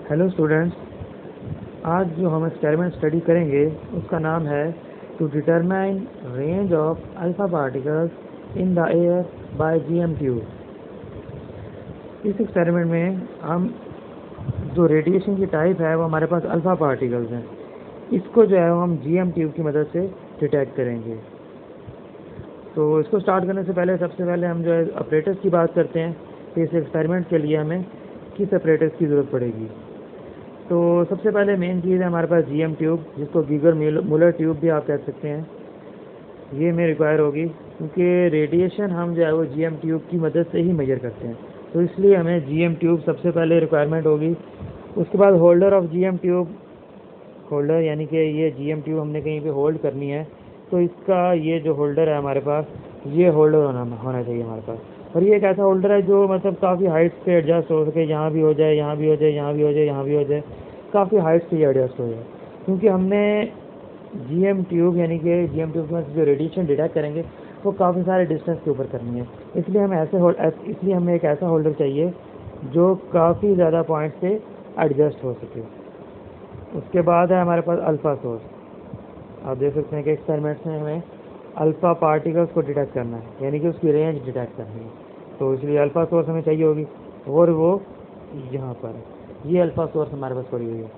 Hello students, आज जो हम एक्सपेरिमेंट स्टडी करेंगे उसका नाम है to determine range of alpha particles in the air by GM tube. इस एक्सपेरिमेंट में हम जो रेडिएशन की टाइप है वो हमारे पास अल्फा पार्टिकल्स हैं। इसको जो है हम जीएम ट्यूब की मदद से डिटेक्ट करेंगे। तो इसको स्टार्ट करने से पहले सबसे पहले हम जो है ऑपरेटर्स की बात करते हैं कि इस एक्सपेरिमेंट के लिए हमें किस ऑपरेटर्स की ज़रूरत पड़ेगी। तो सबसे पहले मेन चीज़ है हमारे पास जीएम ट्यूब, जिसको गीगर मुलर ट्यूब भी आप कह सकते हैं। ये हमें रिक्वायर होगी क्योंकि रेडिएशन हम जो है वो जीएम ट्यूब की मदद से ही मेजर करते हैं, तो इसलिए हमें जीएम ट्यूब सबसे पहले रिक्वायरमेंट होगी। उसके बाद holder of GM tube, holder यानी कि ये जीएम ट्यूब हमने कहीं पे होल्ड करनी है, तो इसका ये जो होल्डर है हमारे पास, ये होल्डर होना चाहिए हमारे पास। और ये एक ऐसा होल्डर है जो मतलब काफ़ी हाइट पे एडजस्ट हो सके, यहाँ भी हो जाए, यहाँ भी हो जाए, यहाँ भी हो जाए, यहाँ भी हो जाए, काफ़ी हाइट से ये एडजस्ट हो जाए। क्योंकि हमने जीएम ट्यूब यानी कि जीएम ट्यूब में जो रेडिएशन डिटेक्ट करेंगे वो काफ़ी सारे डिस्टेंस के ऊपर करनी है, इसलिए हमें एक ऐसा होल्डर चाहिए जो काफ़ी ज़्यादा पॉइंट से एडजस्ट हो सके। उसके बाद है हमारे पास अल्फ़ा सोर्स। आप देख सकते हैं कि एक्सपेरिमेंट्स में हमें अल्फ़ा पार्टिकल्स को डिटेक्ट करना है, यानी कि उसकी रेंज डिटेक्ट करनी है, तो इसलिए अल्फ़ा सोर्स हमें चाहिए होगी, और वो यहाँ पर ये अल्फ़ा सोर्स हमारे पास पड़ी हुई है।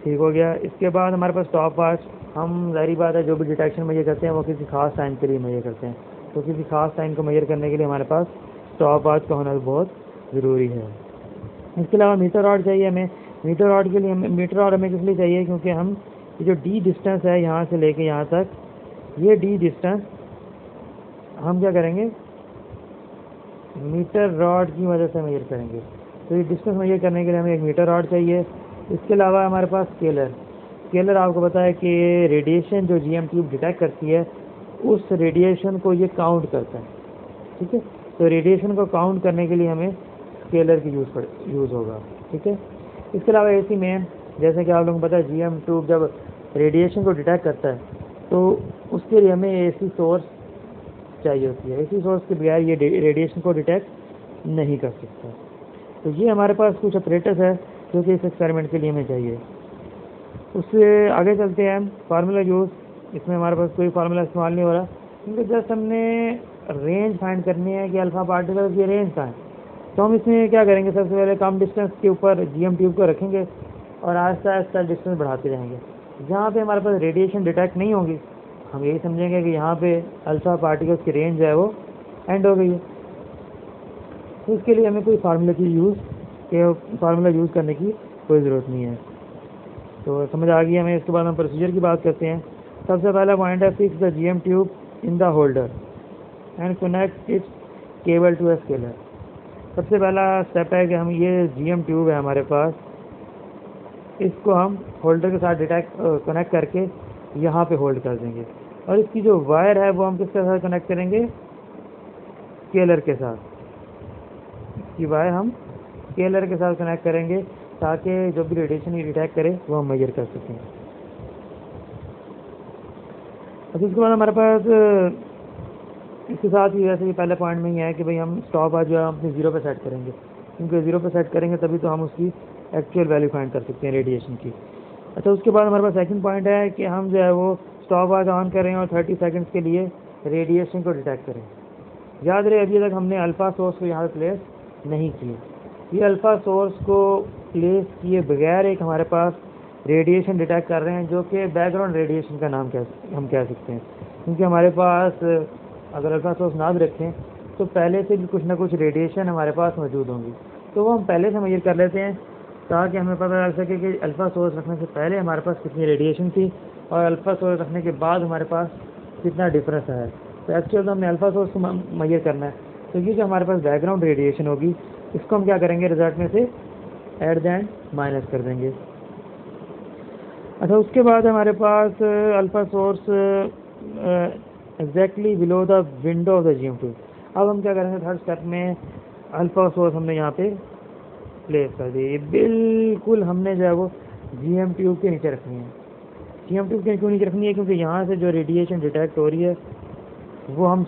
ठीक हो गया। इसके बाद हमारे पास स्टॉप वॉच। हम ज़ाहिर बात है जो भी डिटेक्शन मेजर करते हैं वो किसी खास टाइम के लिए मेजर करते हैं, तो किसी खास टाइम को मेजर करने के लिए हमारे पास स्टॉप वॉच का होना बहुत ज़रूरी है। इसके अलावा मीटर रॉड चाहिए हमें। मीटर रॉड हमें किस लिए चाहिए, क्योंकि हम ये जो डी डिस्टेंस है यहाँ से लेके यहाँ तक, ये डी डिस्टेंस हम क्या करेंगे, मीटर रॉड की मदद से मेजर करेंगे। तो ये डिस्टेंस मेजर करने के लिए हमें एक मीटर रॉड चाहिए। इसके अलावा हमारे पास स्केलर आपको पता है कि रेडिएशन जो जीएम ट्यूब डिटेक्ट करती है उस रेडिएशन को ये काउंट करता है। ठीक है, तो रेडिएशन को काउंट करने के लिए हमें स्केलर की यूज़ होगा। ठीक है। इसके अलावा एसी में जैसे कि आप लोगों को पता है जीएम ट्यूब जब रेडिएशन को डिटेक्ट करता है तो उसके लिए हमें एसी सोर्स चाहिए होती है। एसी सोर्स के बगैर ये रेडिएशन को डिटेक्ट नहीं कर सकता। तो ये हमारे पास कुछ ऑपरेटर्स है जो कि इस एक्सपेरिमेंट के लिए हमें चाहिए। उससे आगे चलते हैं फार्मूला यूज़। इसमें हमारे पास कोई फार्मूला इस्तेमाल नहीं हो रहा, क्योंकि जस्ट हमने रेंज फाइंड करनी है कि अल्फ़ा पार्टिकल की रेंज का है। तो हम इसमें क्या करेंगे, सबसे पहले कम डिस्टेंस के ऊपर जीएम ट्यूब को रखेंगे और आहिस्ता आहिस्ता डिस्टेंस बढ़ाते जाएंगे। जहाँ पे हमारे पास रेडिएशन डिटेक्ट नहीं होगी हम यही समझेंगे कि यहाँ पे अल्फ़ा पार्टिकल्स की रेंज है वो एंड हो गई है। तो इसके लिए हमें कोई फार्मूला यूज़ करने की कोई ज़रूरत नहीं है। तो समझ आ गई हमें। इसके बाद हम प्रोसीजर की बात करते हैं। सबसे पहला पॉइंट है fix the GM tube in the holder and connect its cable to a scaler. सबसे पहला स्टेप है कि हम ये जीएम ट्यूब है हमारे पास, इसको हम होल्डर के साथ कनेक्ट करके यहाँ पे होल्ड कर देंगे, और इसकी जो वायर है वो हम किसके साथ कनेक्ट करेंगे, स्केलर के साथ। इसकी वायर हम स्केलर के साथ कनेक्ट करेंगे ताकि जो भी रेडिएशन ये डिटेक्ट करे वो हम मेजर कर सकें। अब इसके बाद हमारे पास इसके साथ ही वैसे ही पहले पॉइंट में ही है कि भाई हम स्टॉप वॉच जो है अपने ज़ीरो पे सेट करेंगे, क्योंकि ज़ीरो पे सेट करेंगे तभी तो हम उसकी एक्चुअल वैल्यू फाइंड कर सकते हैं रेडिएशन की। अच्छा, उसके बाद हमारे पास सेकंड पॉइंट है कि हम जो है वो स्टॉप वॉच ऑन करें और 30 सेकंड्स के लिए रेडिएशन को डिटेक्ट करें। याद रहे अभी तक हमने अल्फ़ा सोर्स को यहाँ पर प्लेस नहीं किया। ये अल्फ़ा सोर्स को प्लेस किए बगैर एक हमारे पास रेडिएशन डिटेक्ट कर रहे हैं जो कि बैकग्राउंड रेडिएशन का नाम हम कह सकते हैं, क्योंकि हमारे पास अगर अल्फ़ा सोर्स ना भी रखें तो पहले से भी कुछ ना कुछ रेडिएशन हमारे पास मौजूद होंगी, तो वो हम पहले से मेजर कर लेते हैं ताकि हमें पता लग सके कि अल्फ़ा सोर्स रखने से पहले हमारे पास कितनी रेडिएशन थी और अल्फ़ा सोर्स रखने के बाद हमारे पास कितना डिफरेंस है। तो एक्चुअल तो हमने अल्फ़ा सोर्स को मेजर करना है, तो ये जो हमारे पास बैकग्राउंड रेडिएशन होगी इसको हम क्या करेंगे, रिजल्ट में से एट द एंड माइनस कर देंगे। अच्छा, उसके बाद हमारे पास alpha source exactly below the window of the GM tube. अब हम क्या करेंगे, थर्ड स्टेप में अल्फ़ा सोर्स हमने यहाँ पे प्लेस कर दी। ये बिल्कुल हमने जो है वो जीएम ट्यूब के नीचे रखनी है। जीएम ट्यूब के क्यों नीचे रखनी है, क्योंकि यहाँ से जो रेडिएशन डिटेक्ट हो रही है वो हम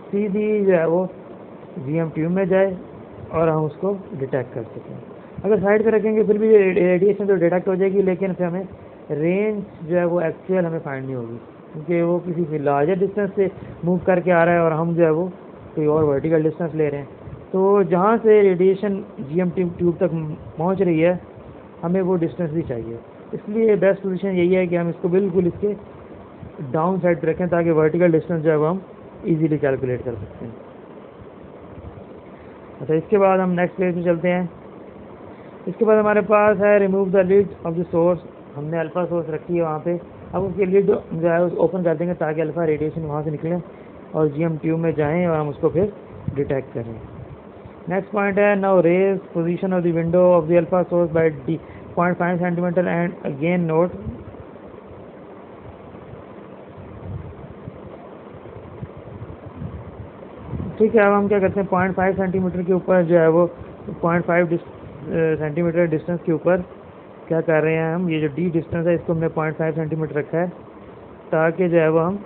सीधी जो है वो जीएम ट्यूब में जाए और हम उसको डिटेक्ट कर सकें। अगर साइड पे रखेंगे फिर भी रेडिएशन तो डिटेक्ट हो जाएगी, लेकिन फिर हमें रेंज जो है वो एक्चुअल हमें फाइंड नहीं होगी, क्योंकि वो किसी लार्जर डिस्टेंस से मूव करके आ रहा है और हम जो है वो कोई और वर्टिकल डिस्टेंस ले रहे हैं। तो जहाँ से रेडिएशन जीएम ट्यूब तक पहुँच रही है हमें वो डिस्टेंस भी चाहिए, इसलिए बेस्ट पोजीशन यही है कि हम इसको बिल्कुल इसके डाउन साइड पर रखें ताकि वर्टिकल डिस्टेंस जो है वो हम इजीली कैलकुलेट कर सकते हैं। अच्छा, इसके बाद हम नेक्स्ट पेज पे चलते हैं। इसके बाद हमारे पास है remove the lid off the source. हमने अल्फ़ा सोर्स रखी है वहाँ पे, अब उसकी लिड जो है ओपन कर देंगे ताकि अल्फ़ा रेडिएशन वहाँ से निकले और जीएम ट्यूब में जाएं और हम उसको फिर डिटेक्ट करें। नेक्स्ट पॉइंट है now raise position of the window of the alpha source by 0.5 centimetre and again note ठीक है। अब हम क्या करते हैं 0.5 सेंटीमीटर के ऊपर जो है वो 0.5 सेंटीमीटर डिस्टेंस के ऊपर क्या कर रहे हैं हम, ये जो डी डिस्टेंस है इसको हमने 0.5 सेंटीमीटर रखा है ताकि जो है वो हम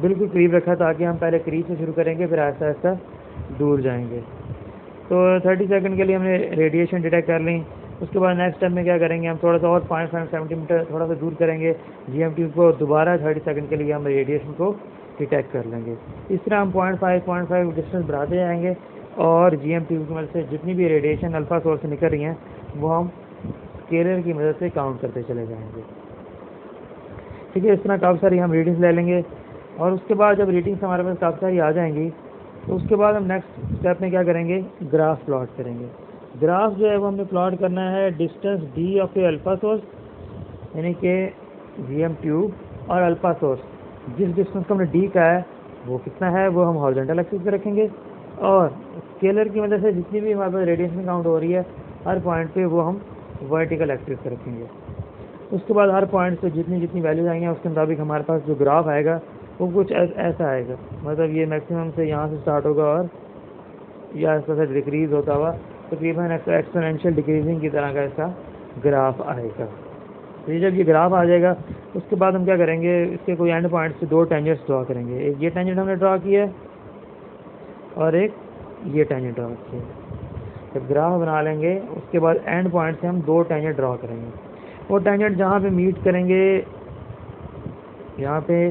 बिल्कुल करीब रखा ताकि हम पहले करीब से शुरू करेंगे फिर आहिस्ता आहिस्ता दूर जाएंगे। तो 30 सेकंड के लिए हमने रेडिएशन डिटेक्ट कर ली। उसके बाद नेक्स्ट स्टेप में क्या करेंगे, हम थोड़ा सा और 0.5 सेंटीमीटर थोड़ा सा दूर करेंगे जीएम ट्यूब को, दोबारा 30 सेकंड के लिए हम रेडिएशन को डिटेक्ट कर लेंगे। इस तरह हम 0.5 डिस्टेंस बढ़ाते जाएंगे और जीएम ट्यूब की मदद से जितनी भी रेडिएशन अल्फ़ा सोर्स से निकल रही हैं वो हम स्केलर की मदद से काउंट करते चले जाएंगे। ठीक है, इस तरह काफ़ी सारी हम रीडिंग्स ले लेंगे और उसके बाद जब रीडिंग्स हमारे पास काफ़ी सारी आ जाएंगी तो उसके बाद हम नेक्स्ट स्टेप में क्या करेंगे, ग्राफ प्लॉट करेंगे। ग्राफ जो है वो हमने प्लॉट करना है distance D of A alpha source, यानी कि जीएम ट्यूब और अल्फ़ा सोर्स जिस डिस्टेंस को हमने डी का है वो कितना है वो हम हॉरिजॉन्टल एक्सिस पे रखेंगे और स्केलर की मदद से जितनी भी हमारे पास रेडिएशन काउंट हो रही है हर पॉइंट पे वो हम वर्टिकल एक्सिस पे रखेंगे। उसके बाद हर पॉइंट से जितनी जितनी वैल्यूज आएंगे उसके मुताबिक हमारे पास जो ग्राफ आएगा वो कुछ ऐसा आएगा, मतलब ये मैक्सिमम से यहाँ से स्टार्ट होगा और या ऐसा से डिक्रीज होता हुआ तकरीबन एक्सपोनेंशियल डिक्रीजिंग की तरह का इसका ग्राफ आएगा। तो ये जब ये ग्राफ आ जाएगा उसके बाद हम क्या करेंगे, इसके कोई एंड पॉइंट से दो टेंजेंट्स ड्रॉ करेंगे। एक ये टेंजेंट हमने ड्रॉ किया है और एक ये टेंजेंट ड्रॉ किया है। जब ग्राफ बना लेंगे उसके बाद एंड पॉइंट से हम दो टेंजेंट ड्रॉ करेंगे। वो टेंजेंट जहाँ पे मीट करेंगे, यहाँ पे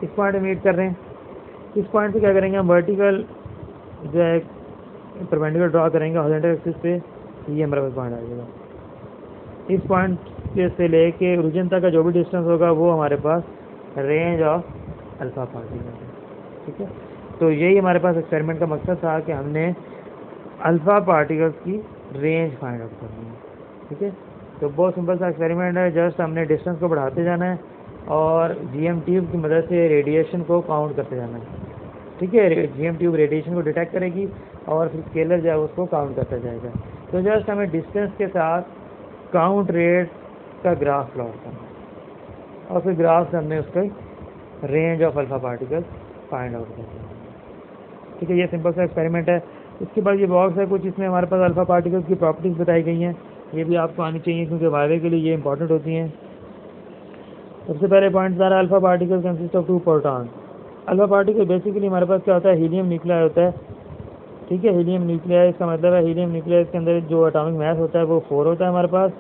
इस पॉइंट पे मीट कर रहे हैं, इस पॉइंट पे क्या करेंगे हम वर्टिकल जो है परपेंडिकुलर ड्रॉ करेंगे हॉरिजॉन्टल एक्सिस पे, ये हमारे पास पॉइंट आ जाएगा। इस पॉइंट से लेके ओरिजिन तक का जो भी डिस्टेंस होगा वो हमारे पास रेंज ऑफ अल्फ़ा पार्टिकल है। ठीक है, तो यही हमारे पास एक्सपेरिमेंट का मकसद था कि हमने अल्फ़ा पार्टिकल्स की रेंज फाइंड आउट करनी है। ठीक है, तो बहुत सिंपल सा एक्सपेरिमेंट है, जस्ट हमने डिस्टेंस को बढ़ाते जाना है और जीएम ट्यूब की मदद से रेडिएशन को काउंट करते जाना है। ठीक है, जीएम ट्यूब रेडिएशन को डिटेक्ट करेगी और फिर स्केलर जो है उसको काउंट करता जाएगा। तो जस्ट हमें डिस्टेंस के साथ काउंट रेट का ग्राफ प्लॉट करना और फिर ग्राफ से हमने उसका range of alpha particles find out करना है। ठीक है, ये सिंपल सा एक्सपेरिमेंट है। इसके बाद ये बॉक्स है कुछ, इसमें हमारे पास अल्फ़ा पार्टिकल्स की प्रॉपर्टीज़ बताई गई हैं, ये भी आपको आनी चाहिए क्योंकि वाइवे के लिए ये इंपॉर्टेंट होती हैं। सबसे पहले पॉइंट सारा alpha particle consist of 2 proton. Alpha particle basically हमारे पास क्या होता है, हीलियम न्यूक्लियाई होता है। ठीक है, हीलियम न्यूक्लियाई इसका मतलब है हीलियम न्यूक्लियाई के अंदर जो एटॉमिक मास होता है वो 4 होता है हमारे पास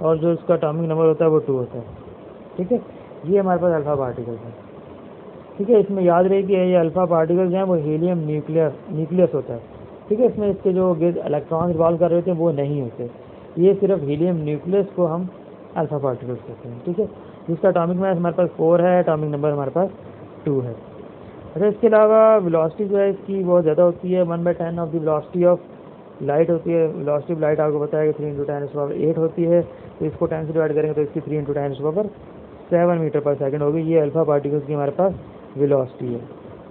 और जो इसका एटॉमिक नंबर होता है वो 2 होता है। ठीक है, ये हमारे पास अल्फ़ा पार्टिकल्स हैं। ठीक है, इसमें याद रहे कि ये अल्फ़ा पार्टिकल्स हैं वो हीलियम न्यूक्लियस होता है। ठीक है, इसमें इसके जो इलेक्ट्रॉन रिवॉल्व कर रहे होते हैं वो नहीं होते, ये सिर्फ हीलियम न्यूक्लियस को हम अल्फ़ा पार्टिकल्स कहते हैं। ठीक है, जिसका एटॉमिक मास हमारे पास 4 है, एटॉमिक नंबर हमारे पास 2 है। अच्छा, इसके अलावा वेलोसिटी जो है इसकी बहुत ज़्यादा होती है, 1/10 of the velocity of light होती है। वेलोसिटी ऑफ लाइट आपको पता है कि 3 × 10⁸ होती है, तो इसको 10 से डिवाइड करेंगे तो इसकी 3 × 10⁷ मीटर पर सेकंड होगी। ये अल्फ़ा पार्टिकल्स की हमारे पास वेलोसिटी है।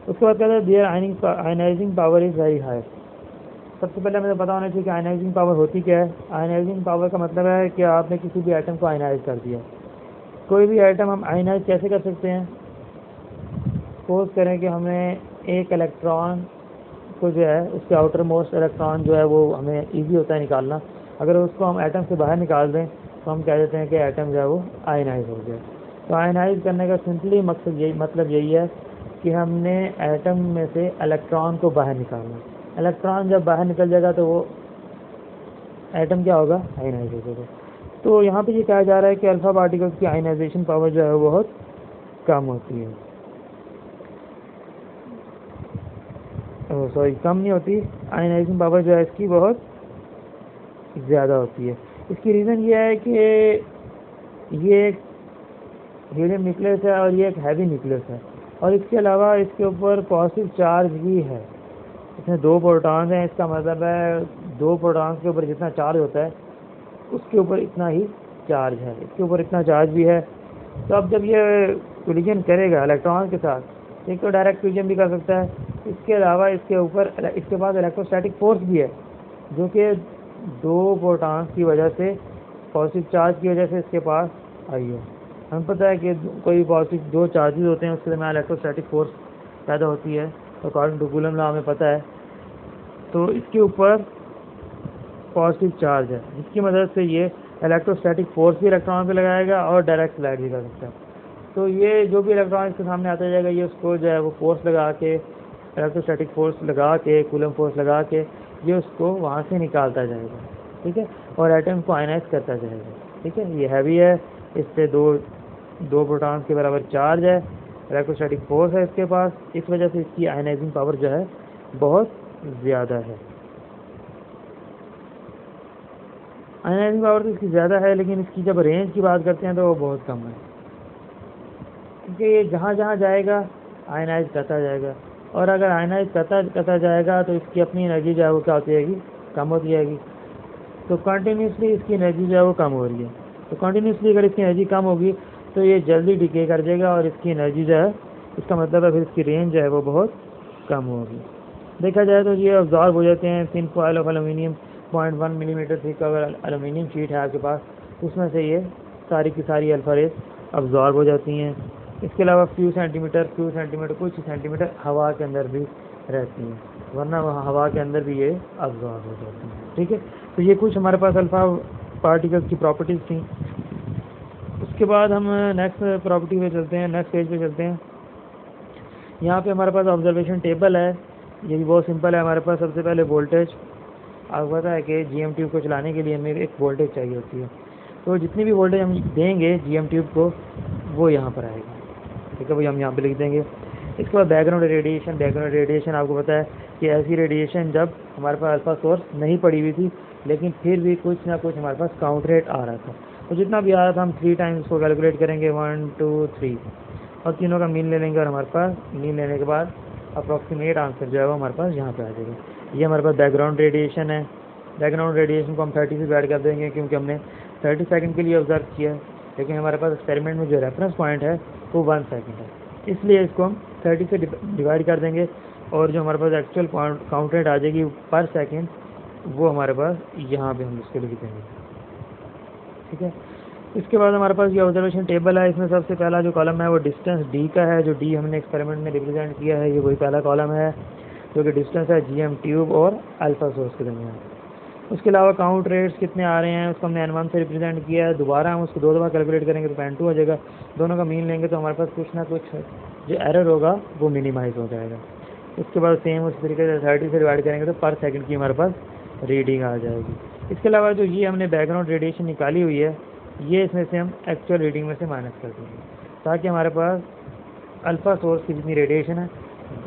उसके बाद कहते हैं there ionising power is very high. सबसे पहले हमें पता होना चाहिए कि आयनाइजिंग पावर होती क्या है। आयनाइजिंग पावर का मतलब है कि आपने किसी भी आइटम को आयनाइज कर दिया। कोई भी आइटम हम आयनाइज कैसे कर सकते हैं, सपोज करें कि हमें एक इलेक्ट्रॉन को जो है उसके आउटर मोस्ट इलेक्ट्रॉन जो है वो हमें ईजी होता है निकालना, अगर उसको हम एटम से बाहर निकाल दें तो हम कह देते हैं कि एटम जो है वो आयनाइज हो गया। तो आयनाइज करने का सिंपली मतलब यही है कि हमने एटम में से इलेक्ट्रॉन को बाहर निकालना। इलेक्ट्रॉन जब बाहर निकल जाएगा तो वो एटम क्या होगा, आयनाइज हो जाएगा। तो यहाँ पे ये कहा जा रहा है कि अल्फा पार्टिकल्स की आयनाइजेशन पावर जो है वो बहुत कम होती है, सॉरी कम नहीं होती, आयनाइजेशन पावर जो है इसकी बहुत ज़्यादा होती है। इसकी रीज़न ये है कि ये एक हीलियम न्यूक्लियस है और ये एक हैवी न्यूक्लियस है, और इसके अलावा इसके ऊपर पॉजिटिव चार्ज भी है। इसमें 2 प्रोटॉन्स हैं, इसका मतलब है 2 प्रोटॉन्स के ऊपर जितना चार्ज होता है उसके ऊपर इतना ही चार्ज है, इसके ऊपर इतना चार्ज भी है। तो अब जब ये कोलिजन करेगा इलेक्ट्रॉन के साथ, एक तो डायरेक्ट फ्यूजन भी कर सकता है, इसके अलावा इसके ऊपर इसके पास इलेक्ट्रोस्टैटिक फोर्स भी है, जो कि 2 प्रोटॉन्स की वजह से, पॉजिटिव चार्ज की वजह से इसके पास आई है। हमें पता है कि कोई पॉजिटिव 2 चार्जेस होते हैं उसके दरमियान इलेक्ट्रोस्टैटिक फोर्स पैदा होती है, तो अकॉर्डिंग टू कूलम लॉ हमें पता है। तो इसके ऊपर पॉजिटिव चार्ज है, जिसकी मदद से ये इलेक्ट्रोस्टैटिक फोर्स भी इलेक्ट्रॉन पे लगाएगा और डायरेक्ट स्लाइड भी कर सकता है। तो ये जो भी इलेक्ट्रॉन इसके सामने आता जाएगा, ये उसको जो है वो फोर्स लगा के, इलेक्ट्रोस्टैटिक फोर्स लगा के, कूलम फोर्स लगा के ये उसको वहाँ से निकालता जाएगा, ठीक है, और एटम को आयनाइज करता जाएगा, ठीक है। ये हैवी है, इससे दो प्रोटॉन्स के बराबर चार्ज है, इलेक्ट्रोस्टैटिक फोर्स है इसके पास, इस वजह से इसकी आयनाइजिंग पावर जो है बहुत ज़्यादा है। आयनाइजिंग पावर तो इसकी ज़्यादा है, लेकिन इसकी जब रेंज की बात करते हैं तो वो बहुत कम है, क्योंकि ये जहाँ जहाँ जाएगा आयनाइज करता जाएगा, और अगर आयनाइज करता जाएगा तो इसकी अपनी एनर्जी जो है वो क्या होती जाएगी, कम होती जाएगी। तो कंटिन्यूसली इसकी एनर्जी जो है वो कम हो रही है, तो कंटिन्यूसली अगर इसकी एनर्जी कम होगी तो ये जल्दी डिके कर जाएगा, और इसकी एनर्जी जो है, इसका मतलब है फिर इसकी रेंज जो है वो बहुत कम होगी। देखा जाए तो ये अब्जॉर्ब हो जाते हैं। Thin foil of aluminium 0.1 millimetre thick अगर एलुमिनियम शीट है आपके पास, उसमें से ये सारी की सारी अल्फा रेज अब्जॉर्ब हो जाती हैं। इसके अलावा फ्यू सेंटीमीटर कुछ सेंटीमीटर हवा के अंदर भी रहती हैं, वरना वहाँ हवा के अंदर भी ये अब्जॉर्ब हो जाती हैं, ठीक है। तो ये कुछ हमारे पास अल्फा पार्टिकल्स की प्रॉपर्टीज़ थी। उसके बाद हम नेक्स्ट प्रॉपर्टी पे चलते हैं, नेक्स्ट पेज पे चलते हैं। यहाँ पे हमारे पास ऑब्जर्वेशन टेबल है, ये भी बहुत सिंपल है। हमारे पास सबसे पहले वोल्टेज, आपको पता है कि जीएम ट्यूब को चलाने के लिए हमें एक वोल्टेज चाहिए होती है, तो जितनी भी वोल्टेज हम देंगे जीएम ट्यूब को वो यहाँ पर आएगा, ठीक है भाई, हम यहाँ पे लिख देंगे। इसके बाद बैकग्राउंड रेडिएशन आपको पता है कि ऐसी रेडिएशन जब हमारे पास अल्फा सोर्स नहीं पड़ी हुई थी, लेकिन फिर भी कुछ ना कुछ हमारे पास काउंट रेट आ रहा था, तो जितना भी आ रहा था हम 3 टाइम्स उसको कैलकुलेट करेंगे, 1 2 3, और तीनों का मीन ले लेंगे, और हमारे पास मीन लेने के बाद अप्रॉक्सीमेट आंसर जो है वो हमारे पास यहाँ पे आ जाएगा। ये हमारे पास बैकग्राउंड रेडिएशन है। बैकग्राउंड रेडिएशन को हम 30 से डिवाइड कर देंगे, क्योंकि हमने 30 सेकंड के लिए ऑब्जर्व किया है, लेकिन हमारे पास एक्सपेरिमेंट में जो रेफरेंस पॉइंट है वो 1 सेकंड है, इसलिए इसको हम 30 से डिवाइड कर देंगे, और जो हमारे पास एक्चुअल काउंट रेट आ जाएगी पर सेकेंड, वो हमारे पास यहाँ पे हम इसको लिख देंगे, ठीक है। इसके बाद हमारे पास ये ऑब्जर्वेशन टेबल है। इसमें सबसे पहला जो कॉलम है वो डिस्टेंस डी का है, जो डी हमने एक्सपेरिमेंट में रिप्रेजेंट किया है, ये वही पहला कॉलम है, जो कि डिस्टेंस है जीएम ट्यूब और अल्फा सोर्स के दरमियान। उसके अलावा काउंट रेट्स कितने आ रहे हैं उसको हमने N1 से रिप्रेजेंट किया है। दोबारा हम उसको 2 दफ़ा कैलकुलेट करेंगे तो N2 हो जाएगा, दोनों का मीन लेंगे तो हमारे पास कुछ ना कुछ जो एरर होगा वो मिनिमाइज हो जाएगा। उसके बाद सेम उस तरीके से 30 से डिवाइड करेंगे तो पर सेकंड की हमारे पास रीडिंग आ जाएगी। इसके अलावा जो ये हमने बैकग्राउंड रेडिएशन निकाली हुई है, ये इसमें से हम एक्चुअल रीडिंग में से माइनस कर देंगे, ताकि हमारे पास अल्फ़ा सोर्स की जितनी रेडिएशन है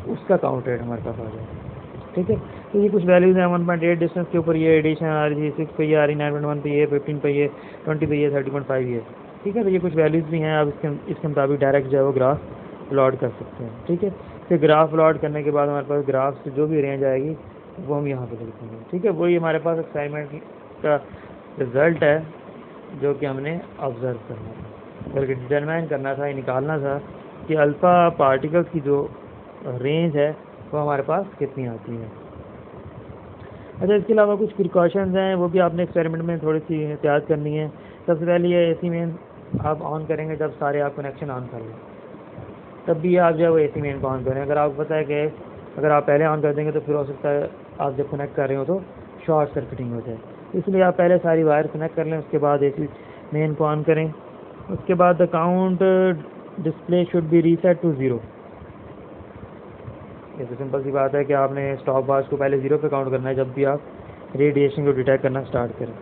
उसका काउंट रेट हमारे पास आ जाए, ठीक है। तो ये कुछ वैल्यूज़ हैं। 1.8 डिस्टेंस के ऊपर ये रेडिएशन आ रही थी, 6 पे ये आ रही, 9.1 पे ये, 15 पे ये, 20 पे ये, 30.5 ये, ठीक है। तो ये कुछ वैल्यूज़ भी हैं, आप इसके मुताबिक डायरेक्ट जो है वो ग्राफ प्लॉट कर सकते हैं, ठीक है। फिर ग्राफ प्लॉट करने के बाद हमारे पास ग्राफ से जो भी रेंज आएगी वो हम यहाँ पे लिख देंगे, ठीक है। वही हमारे पास एक्सपेरिमेंट का रिज़ल्ट है जो कि हमने ऑब्जर्व करना था, बल्कि डिटरमाइन करना था, निकालना था कि अल्फ़ा पार्टिकल्स की जो रेंज है वो हमारे पास कितनी आती है। अच्छा, इसके अलावा कुछ प्रिकॉशंस हैं, वो भी आपने एक्सपेरिमेंट में थोड़ी सी एहतियात करनी है। सबसे पहले ये AC मेन आप ऑन करेंगे जब सारे आप कनेक्शन ऑन कर लें, तब भी आप जो है वो AC मेन को ऑन करें। अगर आपको पता है कि अगर आप पहले ऑन कर देंगे तो फिर हो सकता है आप जब कनेक्ट कर रहे हो तो शॉर्ट सर्किटिंग हो जाए, इसलिए आप पहले सारी वायर कनेक्ट कर लें, उसके बाद AC मेन को ऑन करें। उसके बाद the count display should be reset to 0। ये तो सिंपल सी बात है कि आपने स्टॉप वॉच को पहले 0 पे काउंट करना है जब भी आप रेडिएशन को डिटेक्ट करना स्टार्ट करें।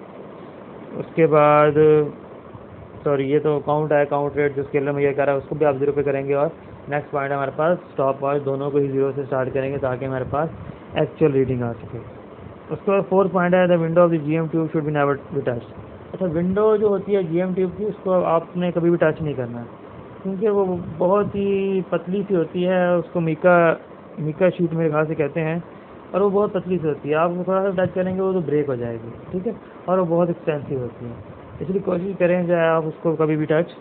उसके बाद सॉरी ये तो काउंट है, काउंट रेट जो स्केलर में ये कर रहा है उसको भी आप 0 पे करेंगे। और नेक्स्ट पॉइंट है हमारे पास स्टॉप वॉच, दोनों को ही 0 से स्टार्ट करेंगे ताकि हमारे पास एक्चुअल रीडिंग आ सके। उसके बाद 4th पॉइंट है the window of the GM tube should be never be touch. अच्छा, विंडो जो होती है GM ट्यूब की उसको आपने कभी भी टच नहीं करना है, क्योंकि वो बहुत ही पतली सी होती है, उसको मीका शीट मेरे ख्याल से कहते हैं, और वो बहुत पतली सी होती है। आप थोड़ा सा टच करेंगे वो तो ब्रेक हो जाएगी, ठीक है, और वो बहुत एक्सपेंसिव होती है, इसलिए कोशिश करें चाहे आप उसको कभी भी टच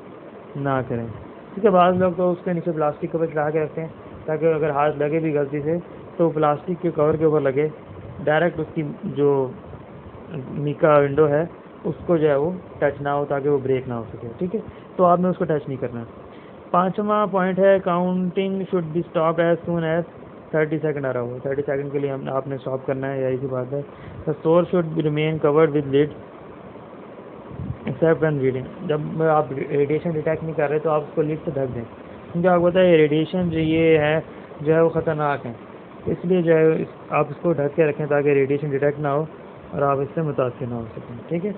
ना करें, ठीक है। बाज़ लोग तो उसके नीचे प्लास्टिक कवर चढ़ा के रखते हैं ताकि अगर हाथ लगे भी गलती से तो प्लास्टिक के कवर के ऊपर लगे, डायरेक्ट उसकी जो मीका विंडो है उसको जो है वो टच ना हो ताकि वो ब्रेक ना हो सके, ठीक है। तो आपने उसको टच नहीं करना। 5वां पॉइंट है counting should be stop as soon as 30 second आ रहा हो, 30 सेकंड के लिए आपने स्टॉप करना है, यही सी बात है। The store should remain covered with lid except when reading. जब आप रेडिएशन डिटेक्ट नहीं कर रहे तो आप उसको लिड से ढक दें, क्योंकि आपको पता है रेडिएशन जो है वो ख़तरनाक है, इसलिए जो है आप इसको ढक के रखें ताकि रेडिएशन डिटेक्ट ना हो और आप इससे मुतासिर ना हो सकें, ठीक है।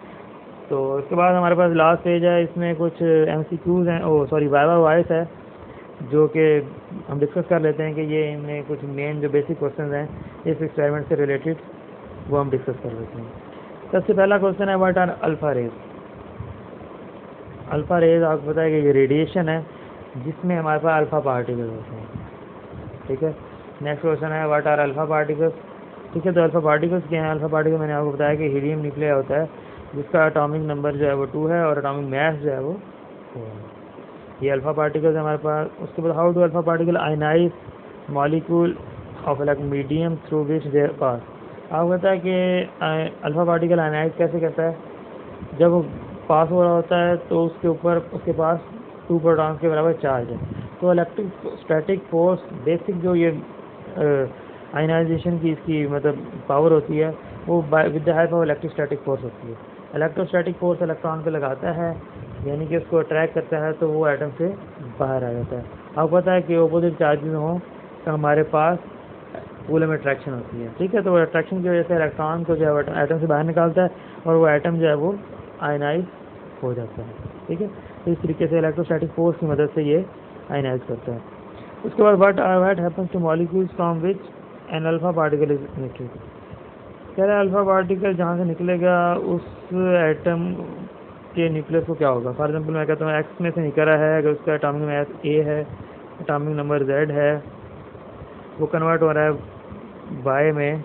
तो उसके बाद हमारे पास लास्ट पेज है, इसमें कुछ MCQs हैं, वाइवा वॉइस है, जो कि हम डिस्कस कर लेते हैं कि ये इनमें कुछ मेन जो बेसिक क्वेश्चन हैं इस एक्सपेरिमेंट से रिलेटेड वो हम डिस्कस कर लेते हैं। सबसे पहला क्वेश्चन है what are alpha rays. Alpha rays आपको पता है कि ये रेडिएशन है जिसमें हमारे पास अल्फ़ा पार्टिकल होते हैं, ठीक है। नेक्स्ट क्वेश्चन है व्हाट आर अल्फ़ा पार्टिकल्स, ठीक है। तो अल्फ़ा पार्टिकल्स क्या हैं? अल्फ़ा पार्टिकल मैंने आपको बताया कि हीलियम न्यूक्लिया होता है जिसका एटॉमिक नंबर जो है वो 2 है और एटॉमिक मास जो है वो 4 है। ये अल्फ़ा पार्टिकल्स है हमारे पास। उसके बाद how do alpha particle ionise molecule of medium through which they're pass. आपको पता है कि अल्फ़ा पार्टिकल आयनाइज कैसे करता है? जब वो पास हो रहा होता है तो उसके ऊपर उसके पास 2 प्रोटॉन्स के बराबर चार्ज है, तो इलेक्ट्रिक स्टैटिक फोर्स बेसिक जो ये आयनाइजेशन की इसकी मतलब पावर होती है वो with the help of electrostatic force होती है। इलेक्ट्रोस्टैटिक फोर्स इलेक्ट्रॉन पे लगाता है, यानी कि उसको अट्रैक्ट करता है तो वो एटम से बाहर आ जाता है। आपको पता है कि अपोजिट चार्जेस हों तो हमारे पास कूलम अट्रैक्शन होती है, ठीक है। तो अट्रैक्शन की वजह से इलेक्ट्रॉन को जो है एटम से बाहर निकालता है और वो एटम जो है वो आयनाइज हो जाता है, ठीक है। तो इस तरीके से इलेक्ट्रोस्टैटिक फोर्स की मदद से ये आयनाइज करता है। उसके बाद what happens two molecules from which N alpha particle is emitted. कह रहा है अल्फा पार्टिकल जहाँ से निकलेगा उस एटम के न्यूक्लियस को क्या होगा। फॉर एग्जाम्पल मैं कहता हूँ एक्स में से निकला है, अगर उसका एटॉमिक मास ए है, एटॉमिक नंबर जेड है, वो कन्वर्ट हो रहा है वाई में,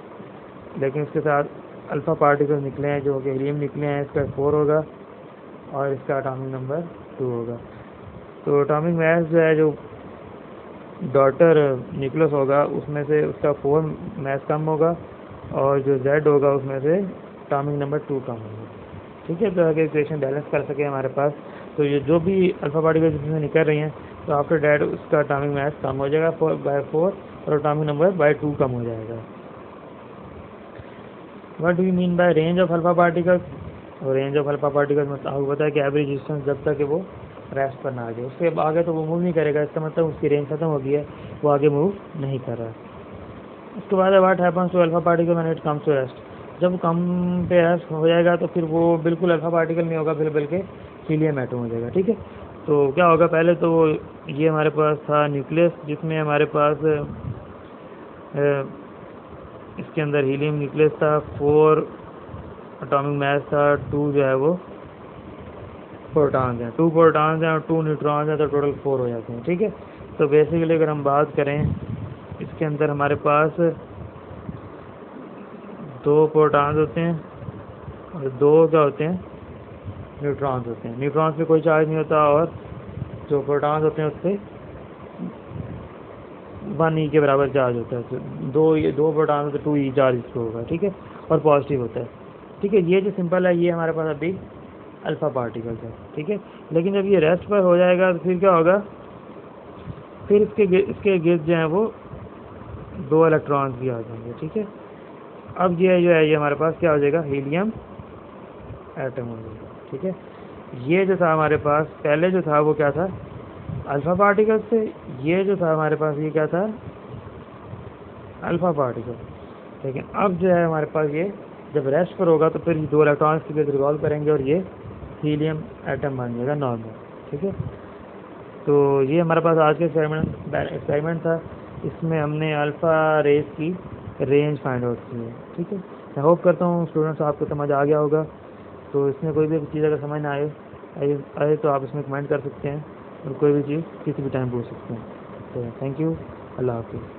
लेकिन उसके साथ अल्फ़ा पार्टिकल निकले हैं जो कि हीलियम निकले हैं, इसका 4 होगा और इसका एटॉमिक नंबर 2 होगा। तो एटॉमिक मास जो है जो डॉटर न्यूक्लियस होगा उसमें से उसका 4 मास कम होगा और जो जेड होगा उसमें से एटॉमिक नंबर 2 कम होगा, ठीक है। तो अगर इक्वेशन बैलेंस कर सके हमारे पास, तो ये जो भी अल्फ़ा पार्टिकल जिसमें निकल रही हैं तो आफ्टर डैट उसका एटॉमिक मास कम हो जाएगा 4 और एटॉमिक नंबर बाय 2 कम हो जाएगा। What do you mean by range of alpha particles. और रेंज ऑफ अल्फ़ा पार्टिकल्स मतलब आपको पता है कि एवरेज डिस्टेंस जब तक कि वो रेस्ट पर ना आ जाए, उसके आगे तो वो मूव नहीं करेगा, इसका मतलब उसकी रेंज खत्म हो गई है, वो आगे मूव नहीं कर रहा है। उसके बाद what happens to alpha particle when it comes to rest. जब कम पे रेस्ट हो जाएगा तो फिर वो बिल्कुल अल्फ़ा पार्टिकल नहीं होगा, फिर बल्कि हीलियम एटम हो जाएगा, ठीक है। तो क्या होगा, पहले तो ये हमारे पास था न्यूक्लियस जिसमें हमारे पास इसके अंदर हीलियम न्यूक्लियस था, 4 एटॉमिक मास था, 2 जो है वो प्रोटॉन्स हैं, 2 प्रोटॉन्स हैं और 2 न्यूट्रॉन्स हैं, तो टोटल 4 हो जाते हैं, ठीक है। तो बेसिकली अगर हम बात करें इसके अंदर हमारे पास 2 प्रोटॉन्स होते हैं और 2 क्या होते हैं, न्यूट्रॉन्स होते हैं। न्यूट्रॉन्स पे कोई चार्ज नहीं होता और जो प्रोटॉन्स होते हैं उससे 1 के बराबर चार्ज होता है, तो 2 प्रोटॉन्स तो 2 चार्ज इसको होगा, ठीक है, और पॉजिटिव होता है, ठीक है। ये जो सिंपल है ये हमारे पास अभी अल्फ़ा पार्टिकल्स है, ठीक है। लेकिन जब ये रेस्ट पर हो जाएगा तो फिर क्या होगा, फिर इसके गिर्द जो हैं वो 2 इलेक्ट्रॉन्स भी आ जाएंगे, ठीक है। अब ये जो है ये हमारे पास क्या हो जाएगा, हीलियम एटम हो जाएगा, ठीक है। ये जो था हमारे पास पहले जो था वो क्या था, अल्फ़ा पार्टिकल से, ये जो था हमारे पास ये क्या था, अल्फ़ा पार्टिकल। लेकिन अब जो है हमारे पास ये जब रेस्ट पर होगा तो फिर ये 2 इलेक्ट्रॉन्स के बीच रिवॉल्व करेंगे और ये हीलियम एटम बन जाएगा नॉर्मल। ठीक है, तो ये हमारे पास आज के एक्सपेरिमेंट था। इसमें हमने अल्फ़ा रेस की रेंज फाइंड आउट की है। ठीक है, मैं होप करता हूँ स्टूडेंट्स आपको समझ आ गया होगा। तो इसमें कोई भी चीज़ अगर समझ ना आए तो आप इसमें कमेंट कर सकते हैं और कोई भी चीज़ किसी भी टाइम पूछ सकते हैं। तो थैंक यू, अल्लाह हाफिज़।